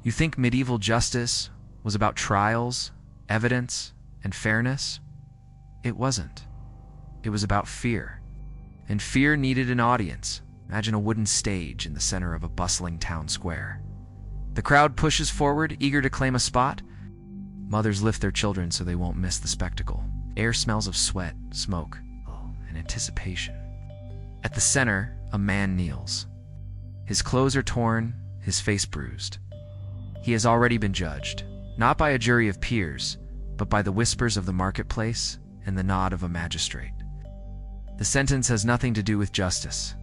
You think medieval justice was about trials, evidence, and fairness? It wasn't. It was about fear. And fear needed an audience. Imagine a wooden stage in the center of a bustling town square. The crowd pushes forward, eager to claim a spot. Mothers lift their children so they won't miss the spectacle. Air smells of sweat, smoke, and anticipation. At the center, a man kneels. His clothes are torn, his face bruised. He has already been judged, not by a jury of peers, but by the whispers of the marketplace and the nod of a magistrate. The sentence has nothing to do with justice.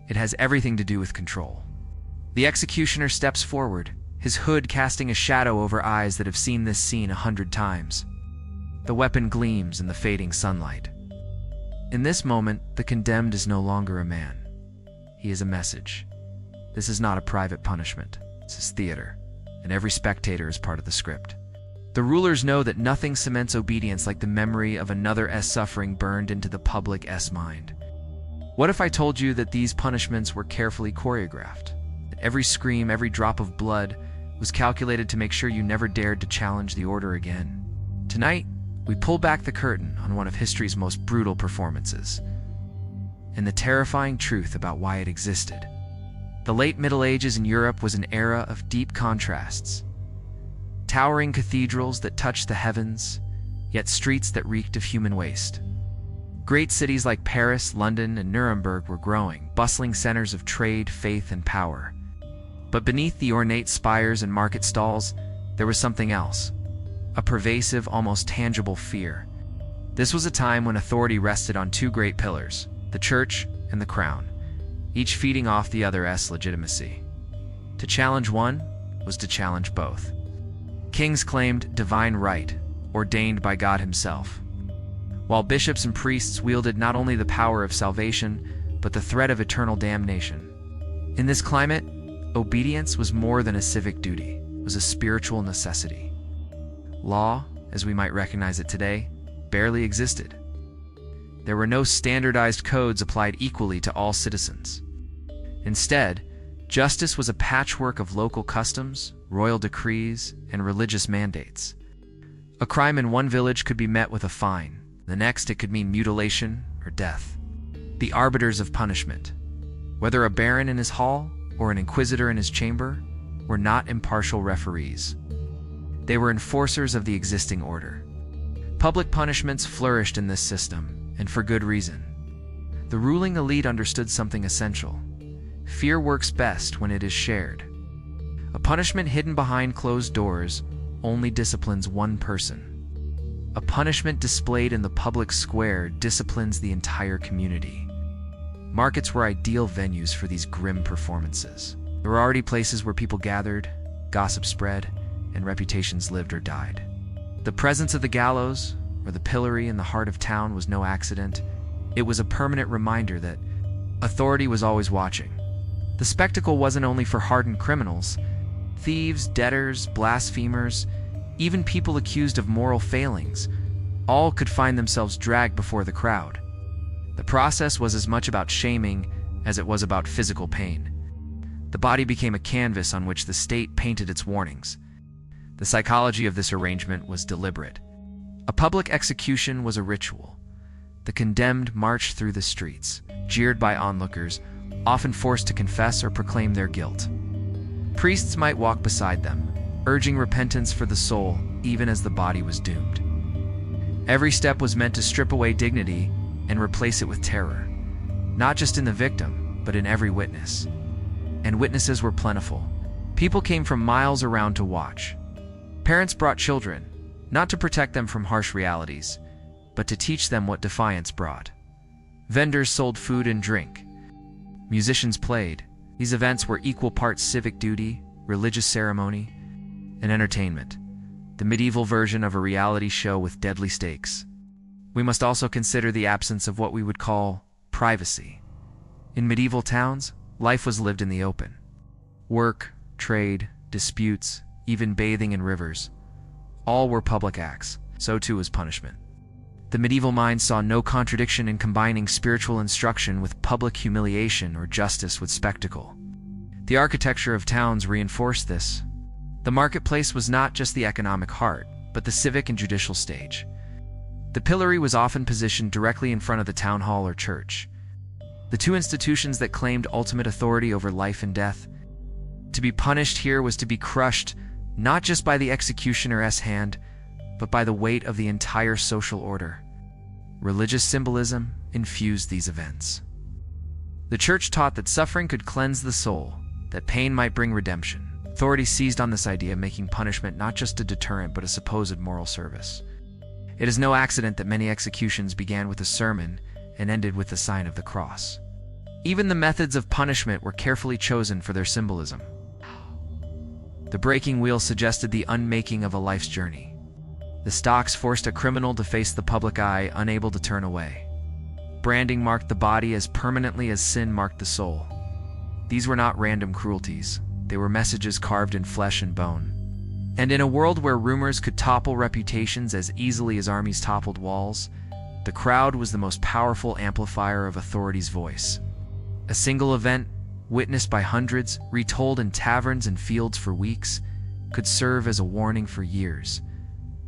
It has everything to do with control. The executioner steps forward, his hood casting a shadow over eyes that have seen this scene 100 times. The weapon gleams in the fading sunlight. In this moment, the condemned is no longer a man. He is a message. This is not a private punishment. This is theater, and every spectator is part of the script. The rulers know that nothing cements obedience like the memory of another's suffering burned into the public's mind. What if I told you that these punishments were carefully choreographed? That every scream, every drop of blood was calculated to make sure you never dared to challenge the order again? Tonight, we pull back the curtain on one of history's most brutal performances, and the terrifying truth about why it existed. The late Middle Ages in Europe was an era of deep contrasts. Towering cathedrals that touched the heavens, yet streets that reeked of human waste. Great cities like Paris, London, and Nuremberg were growing, bustling centers of trade, faith, and power. But beneath the ornate spires and market stalls, there was something else. A pervasive, almost tangible fear. This was a time when authority rested on two great pillars, the church and the crown, each feeding off the other's legitimacy. To challenge one was to challenge both. Kings claimed divine right, ordained by God himself, while bishops and priests wielded not only the power of salvation, but the threat of eternal damnation. In this climate, obedience was more than a civic duty, it was a spiritual necessity. Law, as we might recognize it today, barely existed. There were no standardized codes applied equally to all citizens. Instead, justice was a patchwork of local customs, royal decrees, and religious mandates. A crime in one village could be met with a fine. The next, it could mean mutilation or death. The arbiters of punishment, whether a baron in his hall or an inquisitor in his chamber, were not impartial referees. They were enforcers of the existing order. Public punishments flourished in this system, and for good reason. The ruling elite understood something essential. Fear works best when it is shared. A punishment hidden behind closed doors only disciplines one person. A punishment displayed in the public square disciplines the entire community. Markets were ideal venues for these grim performances. There were already places where people gathered, gossip spread, and reputations lived or died. The presence of the gallows, or the pillory in the heart of town, was no accident. It was a permanent reminder that authority was always watching. The spectacle wasn't only for hardened criminals. Thieves, debtors, blasphemers, even people accused of moral failings, all could find themselves dragged before the crowd. The process was as much about shaming as it was about physical pain. The body became a canvas on which the state painted its warnings. The psychology of this arrangement was deliberate. A public execution was a ritual. The condemned marched through the streets, jeered by onlookers, often forced to confess or proclaim their guilt. Priests might walk beside them, urging repentance for the soul, even as the body was doomed. Every step was meant to strip away dignity and replace it with terror, not just in the victim, but in every witness. And witnesses were plentiful. People came from miles around to watch. Parents brought children, not to protect them from harsh realities, but to teach them what defiance brought. Vendors sold food and drink. Musicians played. These events were equal parts civic duty, religious ceremony, and entertainment, the medieval version of a reality show with deadly stakes. We must also consider the absence of what we would call privacy. In medieval towns, life was lived in the open. Work, trade, disputes, even bathing in rivers, all were public acts. So too was punishment. The medieval mind saw no contradiction in combining spiritual instruction with public humiliation or justice with spectacle. The architecture of towns reinforced this. The marketplace was not just the economic heart, but the civic and judicial stage. The pillory was often positioned directly in front of the town hall or church, the two institutions that claimed ultimate authority over life and death. To be punished here was to be crushed, not just by the executioner's hand, but by the weight of the entire social order. Religious symbolism infused these events. The church taught that suffering could cleanse the soul, that pain might bring redemption. Authorities seized on this idea, making punishment not just a deterrent but a supposed moral service. It is no accident that many executions began with a sermon and ended with the sign of the cross. Even the methods of punishment were carefully chosen for their symbolism. The breaking wheel suggested the unmaking of a life's journey. The stocks forced a criminal to face the public eye, unable to turn away. Branding marked the body as permanently as sin marked the soul. These were not random cruelties. They were messages carved in flesh and bone. And in a world where rumors could topple reputations as easily as armies toppled walls, the crowd was the most powerful amplifier of authority's voice. A single event, witnessed by hundreds, retold in taverns and fields for weeks, could serve as a warning for years.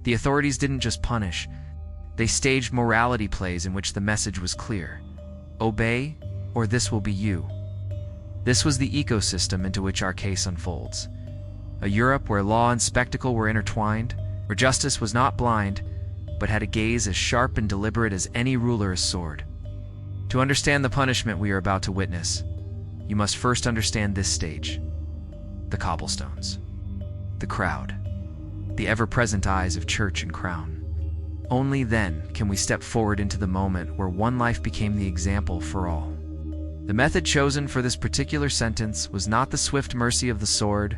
The authorities didn't just punish, they staged morality plays in which the message was clear: obey, or this will be you. This was the ecosystem into which our case unfolds. A Europe where law and spectacle were intertwined, where justice was not blind, but had a gaze as sharp and deliberate as any ruler's sword. To understand the punishment we are about to witness, you must first understand this stage: the cobblestones, the crowd, the ever-present eyes of church and crown. Only then can we step forward into the moment where one life became the example for all. The method chosen for this particular sentence was not the swift mercy of the sword,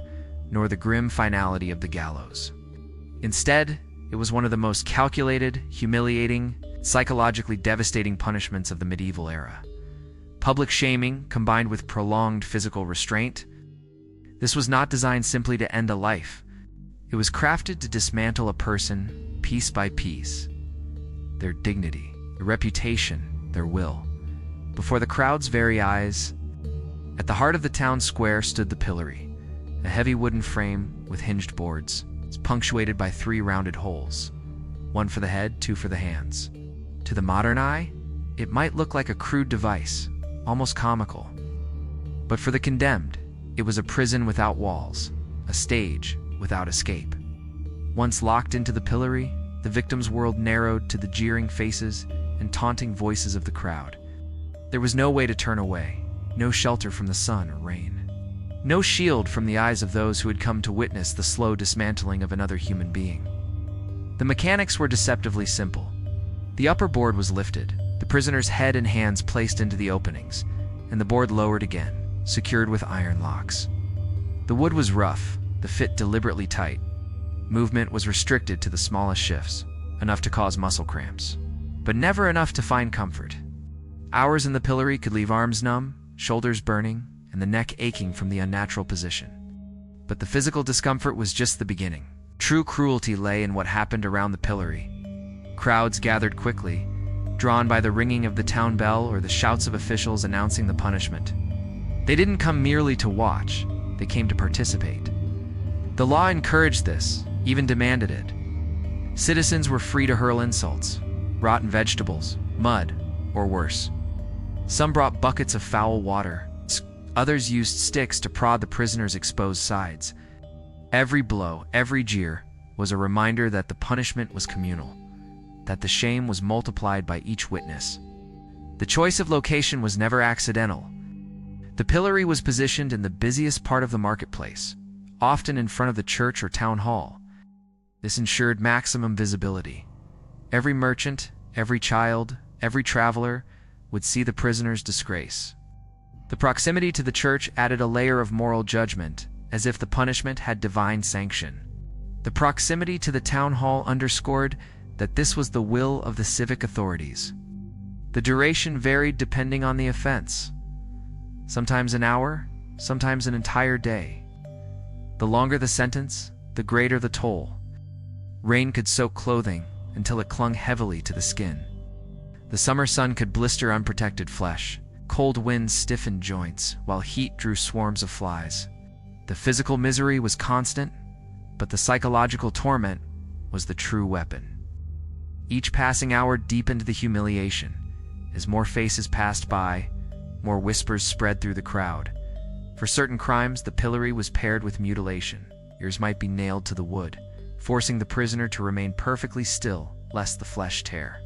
nor the grim finality of the gallows. Instead, it was one of the most calculated, humiliating, psychologically devastating punishments of the medieval era. Public shaming combined with prolonged physical restraint. This was not designed simply to end a life. It was crafted to dismantle a person piece by piece. Their dignity, their reputation, their will. Before the crowd's very eyes, at the heart of the town square stood the pillory, a heavy wooden frame with hinged boards. It's punctuated by 3 rounded holes, 1 for the head, 2 for the hands. To the modern eye, it might look like a crude device, almost comical. But for the condemned, it was a prison without walls, a stage without escape. Once locked into the pillory, the victim's world narrowed to the jeering faces and taunting voices of the crowd. There was no way to turn away, no shelter from the sun or rain, no shield from the eyes of those who had come to witness the slow dismantling of another human being. The mechanics were deceptively simple. The upper board was lifted, the prisoner's head and hands placed into the openings, and the board lowered again, secured with iron locks. The wood was rough, the fit deliberately tight. Movement was restricted to the smallest shifts, enough to cause muscle cramps, but never enough to find comfort. Hours in the pillory could leave arms numb, shoulders burning, and the neck aching from the unnatural position. But the physical discomfort was just the beginning. True cruelty lay in what happened around the pillory. Crowds gathered quickly, drawn by the ringing of the town bell or the shouts of officials announcing the punishment. They didn't come merely to watch, they came to participate. The law encouraged this, even demanded it. Citizens were free to hurl insults, rotten vegetables, mud, or worse. Some brought buckets of foul water. Others used sticks to prod the prisoner's exposed sides. Every blow, every jeer, was a reminder that the punishment was communal, that the shame was multiplied by each witness. The choice of location was never accidental. The pillory was positioned in the busiest part of the marketplace, often in front of the church or town hall. This ensured maximum visibility. Every merchant, every child, every traveler would see the prisoner's disgrace. The proximity to the church added a layer of moral judgment, as if the punishment had divine sanction. The proximity to the town hall underscored that this was the will of the civic authorities. The duration varied depending on the offense. Sometimes an hour, sometimes an entire day. The longer the sentence, the greater the toll. Rain could soak clothing until it clung heavily to the skin. The summer sun could blister unprotected flesh. Cold winds stiffened joints, while heat drew swarms of flies. The physical misery was constant, But the psychological torment was the true weapon. Each passing hour deepened the humiliation. As more faces passed by, more whispers spread through the crowd. For certain crimes, the pillory was paired with mutilation. Ears might be nailed to the wood, forcing the prisoner to remain perfectly still, lest the flesh tear.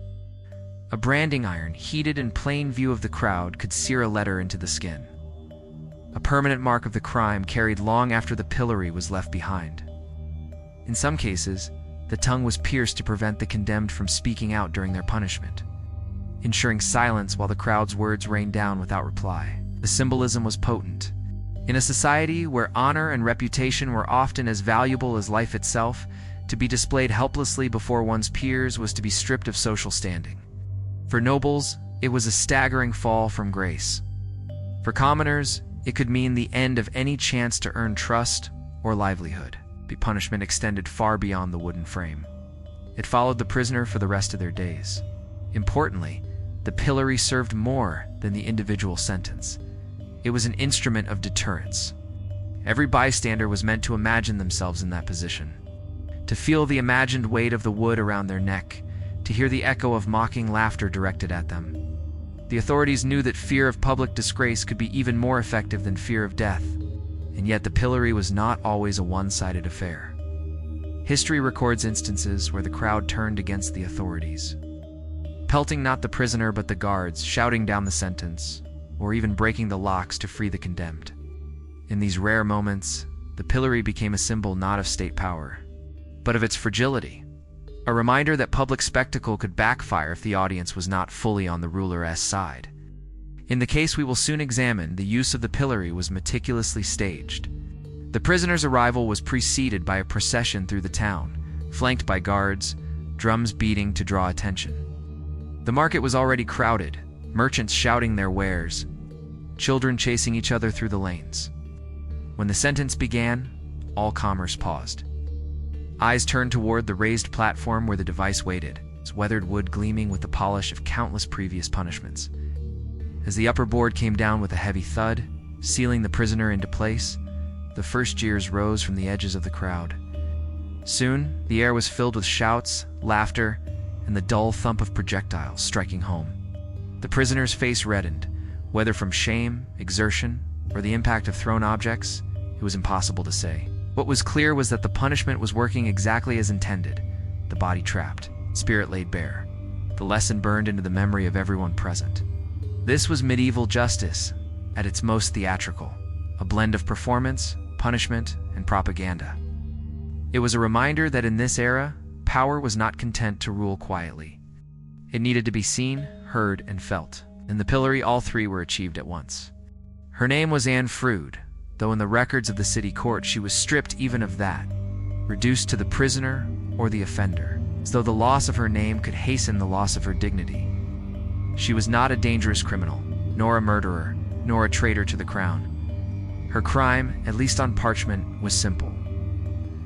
A branding iron, heated in plain view of the crowd, could sear a letter into the skin. A permanent mark of the crime carried long after the pillory was left behind. In some cases, the tongue was pierced to prevent the condemned from speaking out during their punishment, ensuring silence while the crowd's words rained down without reply. The symbolism was potent. In a society where honor and reputation were often as valuable as life itself, to be displayed helplessly before one's peers was to be stripped of social standing. For nobles, it was a staggering fall from grace. For commoners, it could mean the end of any chance to earn trust or livelihood. The punishment extended far beyond the wooden frame. It followed the prisoner for the rest of their days. Importantly, the pillory served more than the individual sentence. It was an instrument of deterrence. Every bystander was meant to imagine themselves in that position, to feel the imagined weight of the wood around their neck, to hear the echo of mocking laughter directed at them. The authorities knew that fear of public disgrace could be even more effective than fear of death, and yet the pillory was not always a one-sided affair. History records instances where the crowd turned against the authorities, pelting not the prisoner but the guards, shouting down the sentence, or even breaking the locks to free the condemned. In these rare moments, the pillory became a symbol not of state power, but of its fragility, a reminder that public spectacle could backfire if the audience was not fully on the ruler's side. In the case we will soon examine, the use of the pillory was meticulously staged. The prisoner's arrival was preceded by a procession through the town, flanked by guards, drums beating to draw attention. The market was already crowded, merchants shouting their wares, children chasing each other through the lanes. When the sentence began, all commerce paused. Eyes turned toward the raised platform where the device waited, its weathered wood gleaming with the polish of countless previous punishments. As the upper board came down with a heavy thud, sealing the prisoner into place, the first jeers rose from the edges of the crowd. Soon, the air was filled with shouts, laughter, and the dull thump of projectiles striking home. The prisoner's face reddened, whether from shame, exertion, or the impact of thrown objects, it was impossible to say. What was clear was that the punishment was working exactly as intended. The body trapped, spirit laid bare. The lesson burned into the memory of everyone present. This was medieval justice at its most theatrical, a blend of performance, punishment, and propaganda. It was a reminder that in this era, power was not content to rule quietly. It needed to be seen, heard, and felt. In the pillory, all three were achieved at once. Her name was Froude, though in the records of the city court she was stripped even of that, reduced to the prisoner or the offender, as though the loss of her name could hasten the loss of her dignity. She was not a dangerous criminal, nor a murderer, nor a traitor to the crown. Her crime, at least on parchment, was simple: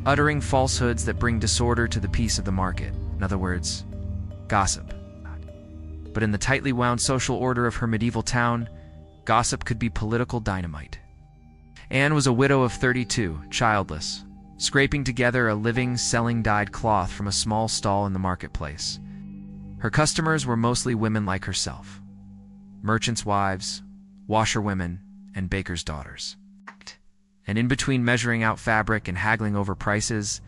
uttering falsehoods that bring disorder to the peace of the market. In other words, gossip. But in the tightly wound social order of her medieval town, gossip could be political dynamite. Anne was a widow of 32, childless, scraping together a living, selling dyed cloth from a small stall in the marketplace. Her customers were mostly women like herself: merchants' wives, washerwomen, and bakers' daughters. And in between measuring out fabric and haggling over prices,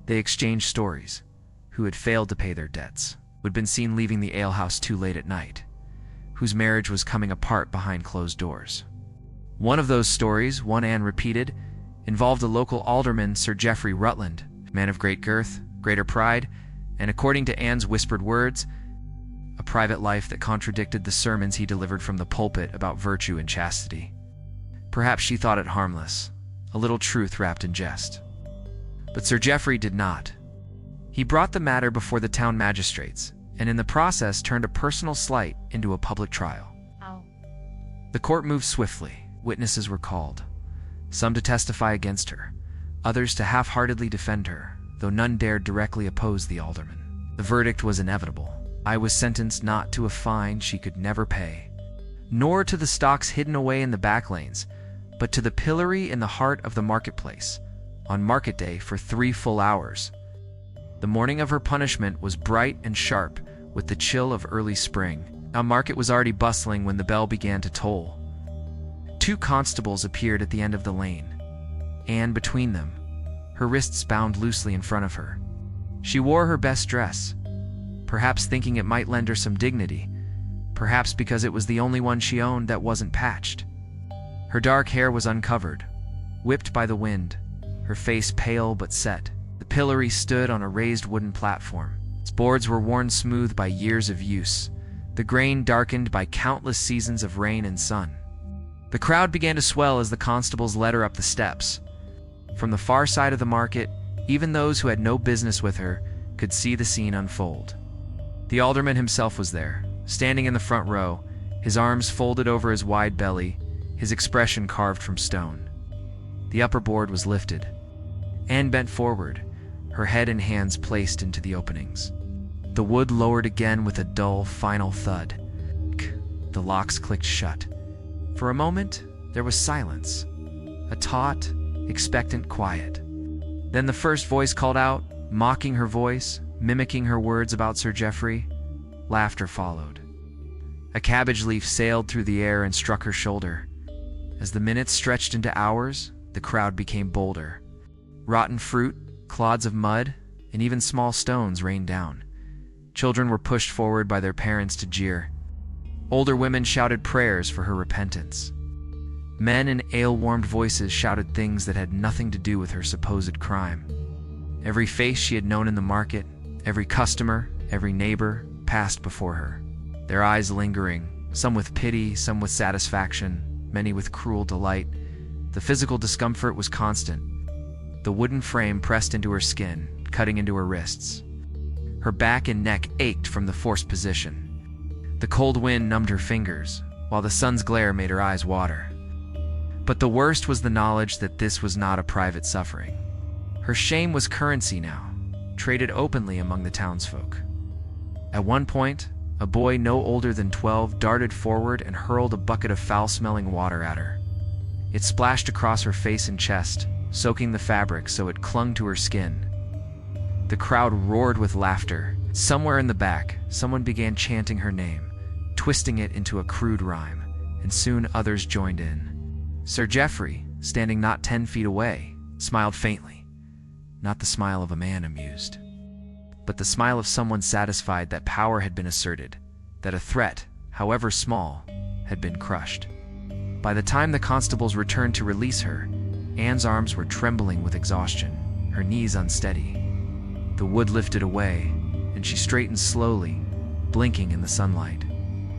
they exchanged stories: who had failed to pay their debts, who had been seen leaving the alehouse too late at night, whose marriage was coming apart behind closed doors. One of those stories, one Anne repeated, involved a local alderman, Sir Geoffrey Rutland, a man of great girth, greater pride, and according to Anne's whispered words, a private life that contradicted the sermons he delivered from the pulpit about virtue and chastity. Perhaps she thought it harmless, a little truth wrapped in jest. But Sir Geoffrey did not. He brought the matter before the town magistrates, and in the process turned a personal slight into a public trial. The court moved swiftly. Witnesses were called, some to testify against her, others to half-heartedly defend her, though none dared directly oppose the alderman. The verdict was inevitable. I was sentenced not to a fine she could never pay, nor to the stocks hidden away in the back lanes, but to the pillory in the heart of the marketplace, on market day for 3 full hours. The morning of her punishment was bright and sharp, with the chill of early spring. Our market was already bustling when the bell began to toll. 2 constables appeared at the end of the lane, and between them, her wrists bound loosely in front of her. She wore her best dress, perhaps thinking it might lend her some dignity, perhaps because it was the only one she owned that wasn't patched. Her dark hair was uncovered, whipped by the wind, her face pale but set. The pillory stood on a raised wooden platform. Its boards were worn smooth by years of use, the grain darkened by countless seasons of rain and sun. The crowd began to swell as the constables led her up the steps. From the far side of the market, even those who had no business with her could see the scene unfold. The alderman himself was there, standing in the front row, his arms folded over his wide belly, his expression carved from stone. The upper board was lifted. Anne bent forward, her head and hands placed into the openings. The wood lowered again with a dull, final thud. The locks clicked shut. For a moment, there was silence, a taut, expectant quiet. Then the first voice called out, mocking her voice, mimicking her words about Sir Geoffrey. Laughter followed. A cabbage leaf sailed through the air and struck her shoulder. As the minutes stretched into hours, the crowd became bolder. Rotten fruit, clods of mud, and even small stones rained down. Children were pushed forward by their parents to jeer. Older women shouted prayers for her repentance. Men in ale-warmed voices shouted things that had nothing to do with her supposed crime. Every face she had known in the market, every customer, every neighbor, passed before her, their eyes lingering, some with pity, some with satisfaction, many with cruel delight. The physical discomfort was constant. The wooden frame pressed into her skin, cutting into her wrists. Her back and neck ached from the forced position. The cold wind numbed her fingers, while the sun's glare made her eyes water. But the worst was the knowledge that this was not a private suffering. Her shame was currency now, traded openly among the townsfolk. At one point, a boy no older than 12 darted forward and hurled a bucket of foul-smelling water at her. It splashed across her face and chest, soaking the fabric so it clung to her skin. The crowd roared with laughter. Somewhere in the back, someone began chanting her name, twisting it into a crude rhyme, and soon others joined in. Sir Geoffrey, standing not 10 feet away, smiled faintly. Not the smile of a man amused, but the smile of someone satisfied that power had been asserted, that a threat, however small, had been crushed. By the time the constables returned to release her, Anne's arms were trembling with exhaustion, her knees unsteady. The wood lifted away, and she straightened slowly, blinking in the sunlight.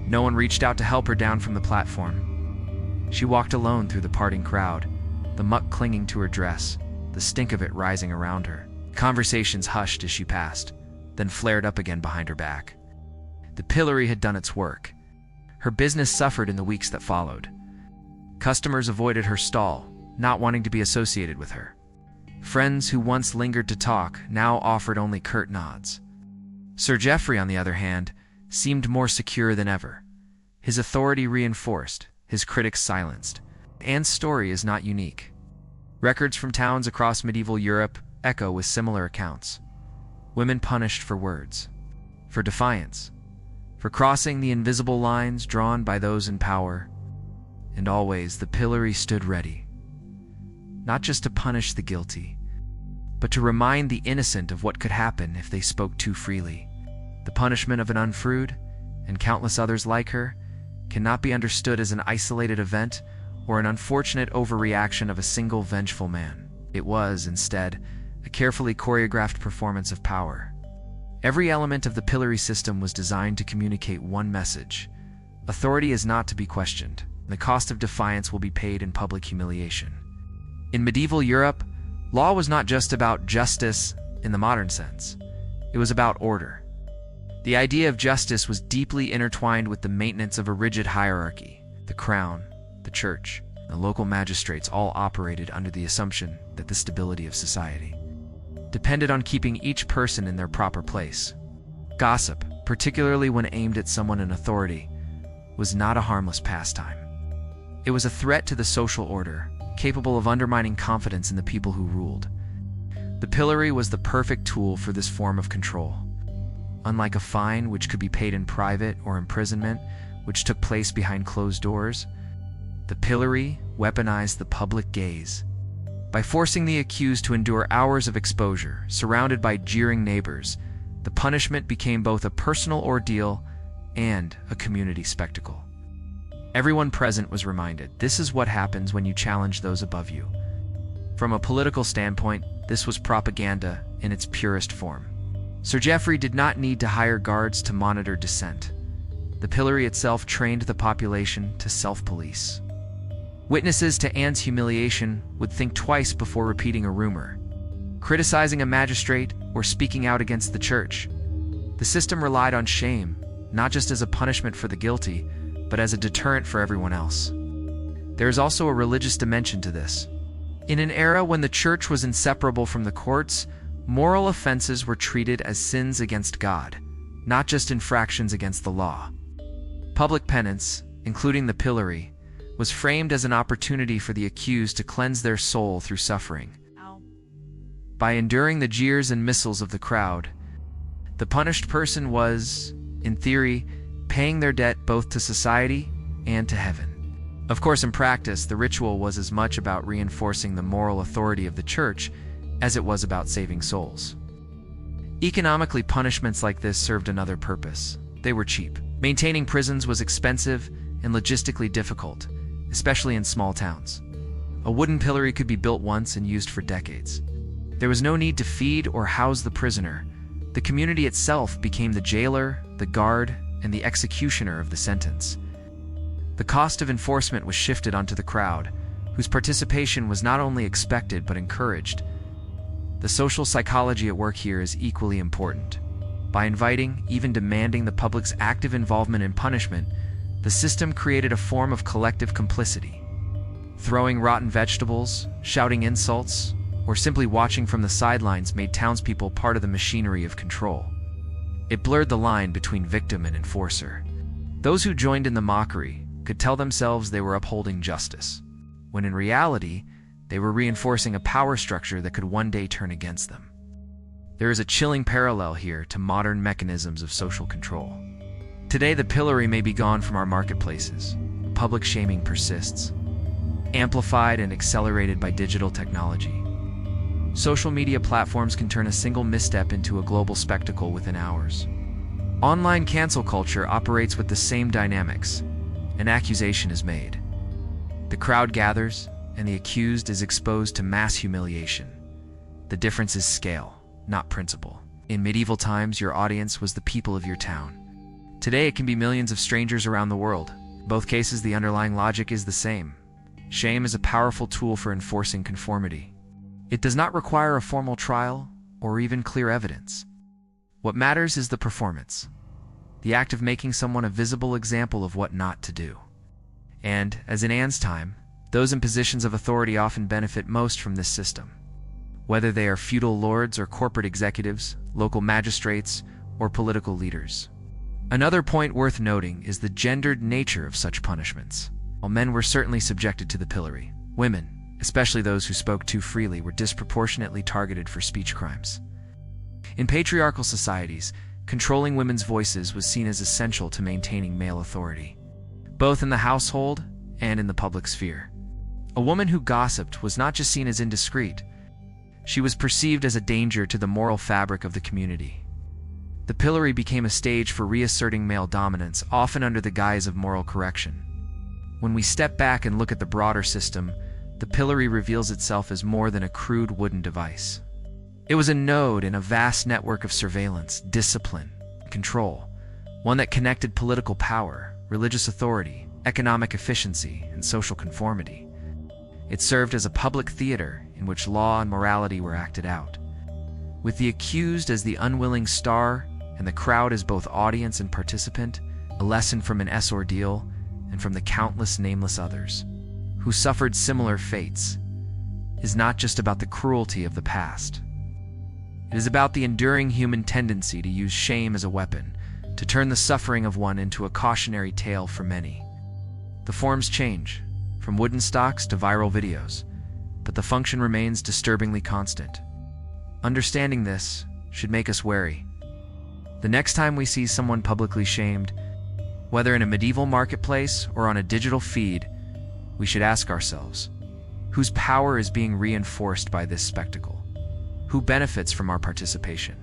No one reached out to help her down from the platform. She walked alone through the parting crowd, the muck clinging to her dress, the stink of it rising around her. Conversations hushed as she passed, then flared up again behind her back. The pillory had done its work. Her business suffered in the weeks that followed. Customers avoided her stall, not wanting to be associated with her. Friends who once lingered to talk now offered only curt nods. Sir Geoffrey, on the other hand, seemed more secure than ever. His authority reinforced, his critics silenced. Anne's story is not unique. Records from towns across medieval Europe echo with similar accounts. Women punished for words, for defiance, for crossing the invisible lines drawn by those in power. And always the pillory stood ready, not just to punish the guilty, but to remind the innocent of what could happen if they spoke too freely. The punishment of an Froude, and countless others like her, cannot be understood as an isolated event or an unfortunate overreaction of a single vengeful man. It was, instead, a carefully choreographed performance of power. Every element of the pillory system was designed to communicate one message: authority is not to be questioned. The cost of defiance will be paid in public humiliation. In medieval Europe, law was not just about justice in the modern sense. It was about order. The idea of justice was deeply intertwined with the maintenance of a rigid hierarchy. The crown, the church, and the local magistrates all operated under the assumption that the stability of society depended on keeping each person in their proper place. Gossip, particularly when aimed at someone in authority, was not a harmless pastime. It was a threat to the social order, capable of undermining confidence in the people who ruled. The pillory was the perfect tool for this form of control. Unlike a fine, which could be paid in private, or imprisonment, which took place behind closed doors, the pillory weaponized the public gaze. By forcing the accused to endure hours of exposure, surrounded by jeering neighbors, the punishment became both a personal ordeal and a community spectacle. Everyone present was reminded, this is what happens when you challenge those above you. From a political standpoint, this was propaganda in its purest form. Sir Geoffrey did not need to hire guards to monitor dissent. The pillory itself trained the population to self-police. Witnesses to Anne's humiliation would think twice before repeating a rumor, criticizing a magistrate, or speaking out against the church. The system relied on shame, not just as a punishment for the guilty, but as a deterrent for everyone else. There is also a religious dimension to this. In an era when the church was inseparable from the courts, moral offenses were treated as sins against God, not just infractions against the law. Public penance, including the pillory, was framed as an opportunity for the accused to cleanse their soul through suffering. By enduring the jeers and missiles of the crowd, the punished person was, in theory, paying their debt both to society and to heaven. Of course, in practice, the ritual was as much about reinforcing the moral authority of the church as it was about saving souls. Economically, punishments like this served another purpose. They were cheap. Maintaining prisons was expensive and logistically difficult, especially in small towns. A wooden pillory could be built once and used for decades. There was no need to feed or house the prisoner. The community itself became the jailer, the guard, and the executioner of the sentence. The cost of enforcement was shifted onto the crowd, whose participation was not only expected but encouraged. The social psychology at work here is equally important. By inviting, even demanding the public's active involvement in punishment, the system created a form of collective complicity. Throwing rotten vegetables, shouting insults, or simply watching from the sidelines made townspeople part of the machinery of control. It blurred the line between victim and enforcer. Those who joined in the mockery could tell themselves they were upholding justice, when in reality, they were reinforcing a power structure that could one day turn against them. There is a chilling parallel here to modern mechanisms of social control. Today, the pillory may be gone from our marketplaces. Public shaming persists, amplified and accelerated by digital technology. Social media platforms can turn a single misstep into a global spectacle within hours. Online cancel culture operates with the same dynamics. An accusation is made. The crowd gathers, and the accused is exposed to mass humiliation. The difference is scale, not principle. In medieval times, your audience was the people of your town. Today, it can be millions of strangers around the world. In both cases, the underlying logic is the same. Shame is a powerful tool for enforcing conformity. It does not require a formal trial or even clear evidence. What matters is the performance, the act of making someone a visible example of what not to do. And, as in Anne's time, those in positions of authority often benefit most from this system. Whether they are feudal lords or corporate executives, local magistrates, or political leaders. Another point worth noting is the gendered nature of such punishments. While men were certainly subjected to the pillory, women, especially those who spoke too freely, were disproportionately targeted for speech crimes. In patriarchal societies, controlling women's voices was seen as essential to maintaining male authority, both in the household and in the public sphere. A woman who gossiped was not just seen as indiscreet, she was perceived as a danger to the moral fabric of the community. The pillory became a stage for reasserting male dominance, often under the guise of moral correction. When we step back and look at the broader system, the pillory reveals itself as more than a crude wooden device. It was a node in a vast network of surveillance, discipline, and control, one that connected political power, religious authority, economic efficiency, and social conformity. It served as a public theater in which law and morality were acted out, with the accused as the unwilling star and the crowd as both audience and participant. A lesson from an ordeal and from the countless nameless others who suffered similar fates is not just about the cruelty of the past. It is about the enduring human tendency to use shame as a weapon, to turn the suffering of one into a cautionary tale for many. The forms change, from wooden stocks to viral videos, but the function remains disturbingly constant. Understanding this should make us wary. The next time we see someone publicly shamed, whether in a medieval marketplace or on a digital feed, we should ask ourselves, whose power is being reinforced by this spectacle? Who benefits from our participation?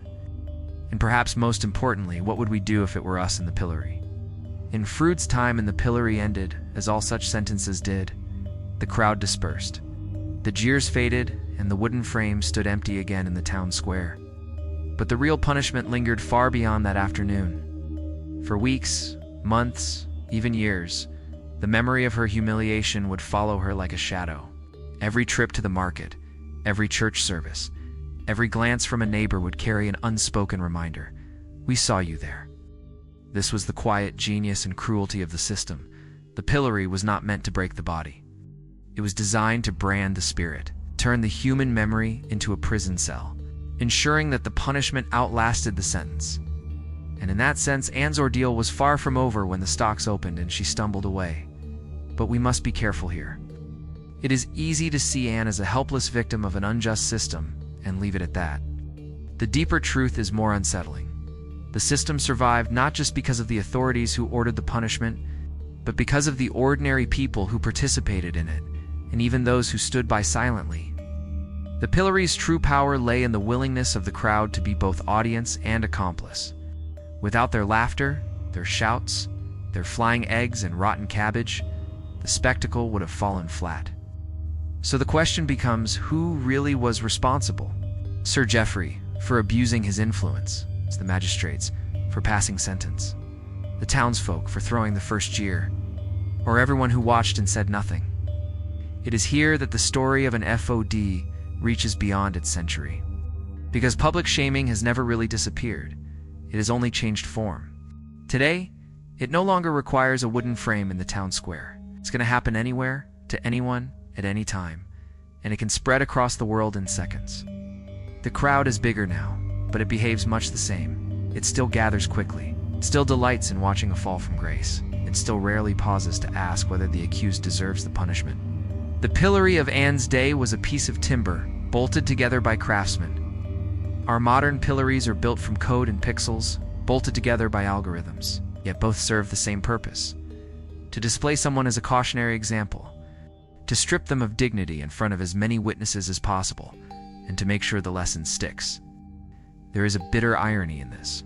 And perhaps most importantly, what would we do if it were us in the pillory? In Froude's time in the pillory ended, as all such sentences did. The crowd dispersed. The jeers faded, and the wooden frame stood empty again in the town square. But the real punishment lingered far beyond that afternoon. For weeks, months, even years, the memory of her humiliation would follow her like a shadow. Every trip to the market, every church service, every glance from a neighbor would carry an unspoken reminder. We saw you there. This was the quiet genius and cruelty of the system. The pillory was not meant to break the body. It was designed to brand the spirit, turn the human memory into a prison cell, ensuring that the punishment outlasted the sentence. And in that sense, Anne's ordeal was far from over when the stocks opened and she stumbled away. But we must be careful here. It is easy to see Anne as a helpless victim of an unjust system and leave it at that. The deeper truth is more unsettling. The system survived not just because of the authorities who ordered the punishment, but because of the ordinary people who participated in it, and even those who stood by silently. The pillory's true power lay in the willingness of the crowd to be both audience and accomplice. Without their laughter, their shouts, their flying eggs and rotten cabbage, the spectacle would have fallen flat. So the question becomes, who really was responsible? Sir Geoffrey, for abusing his influence; the magistrates, for passing sentence; the townsfolk, for throwing the first jeer; or everyone who watched and said nothing? It is here that the story of an FOD reaches beyond its century. Because public shaming has never really disappeared, it has only changed form. Today, it no longer requires a wooden frame in the town square. It's going to happen anywhere, to anyone, at any time, and it can spread across the world in seconds. The crowd is bigger now, but it behaves much the same. It still gathers quickly, still delights in watching a fall from grace. It still rarely pauses to ask whether the accused deserves the punishment. The pillory of Anne's day was a piece of timber, bolted together by craftsmen. Our modern pillories are built from code and pixels, bolted together by algorithms, yet both serve the same purpose: to display someone as a cautionary example, to strip them of dignity in front of as many witnesses as possible, and to make sure the lesson sticks. There is a bitter irony in this.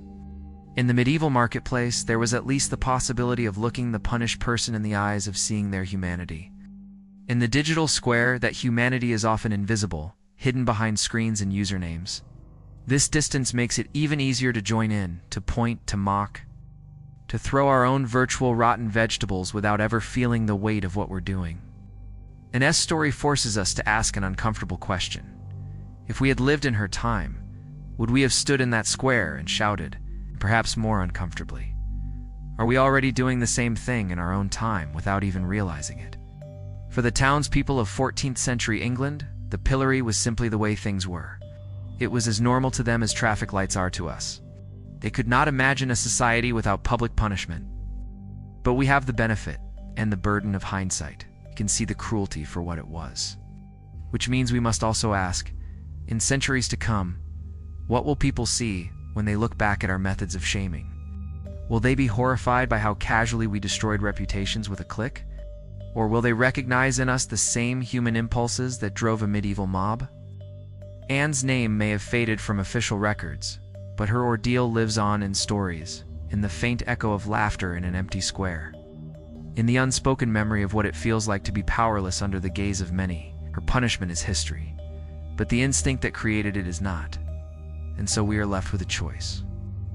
In the medieval marketplace, there was at least the possibility of looking the punished person in the eyes, of seeing their humanity. In the digital square, that humanity is often invisible, hidden behind screens and usernames. This distance makes it even easier to join in, to point, to mock, to throw our own virtual rotten vegetables without ever feeling the weight of what we're doing. Anne's story forces us to ask an uncomfortable question. If we had lived in her time, would we have stood in that square and shouted, perhaps more uncomfortably? Are we already doing the same thing in our own time without even realizing it? For the townspeople of 14th century England, the pillory was simply the way things were. It was as normal to them as traffic lights are to us. They could not imagine a society without public punishment. But we have the benefit and the burden of hindsight. We can see the cruelty for what it was. Which means we must also ask, in centuries to come, what will people see when they look back at our methods of shaming? Will they be horrified by how casually we destroyed reputations with a click? Or will they recognize in us the same human impulses that drove a medieval mob? Anne's name may have faded from official records, but her ordeal lives on in stories, in the faint echo of laughter in an empty square. In the unspoken memory of what it feels like to be powerless under the gaze of many. Her punishment is history, but the instinct that created it is not. And so we are left with a choice.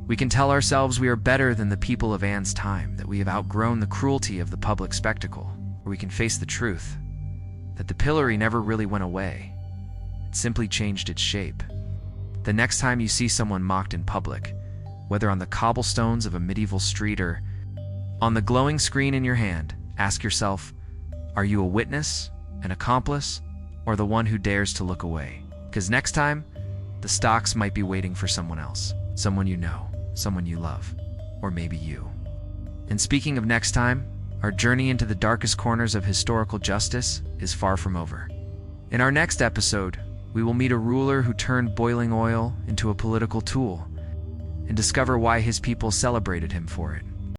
We can tell ourselves we are better than the people of Anne's time, that we have outgrown the cruelty of the public spectacle, or we can face the truth, that the pillory never really went away. It simply changed its shape. The next time you see someone mocked in public, whether on the cobblestones of a medieval street or on the glowing screen in your hand, ask yourself, are you a witness, an accomplice, or the one who dares to look away? Because next time, the stocks might be waiting for someone else, someone you know, someone you love, or maybe you. And speaking of next time, our journey into the darkest corners of historical justice is far from over. In our next episode, We will meet a ruler who turned boiling oil into a political tool and discover why his people celebrated him for it.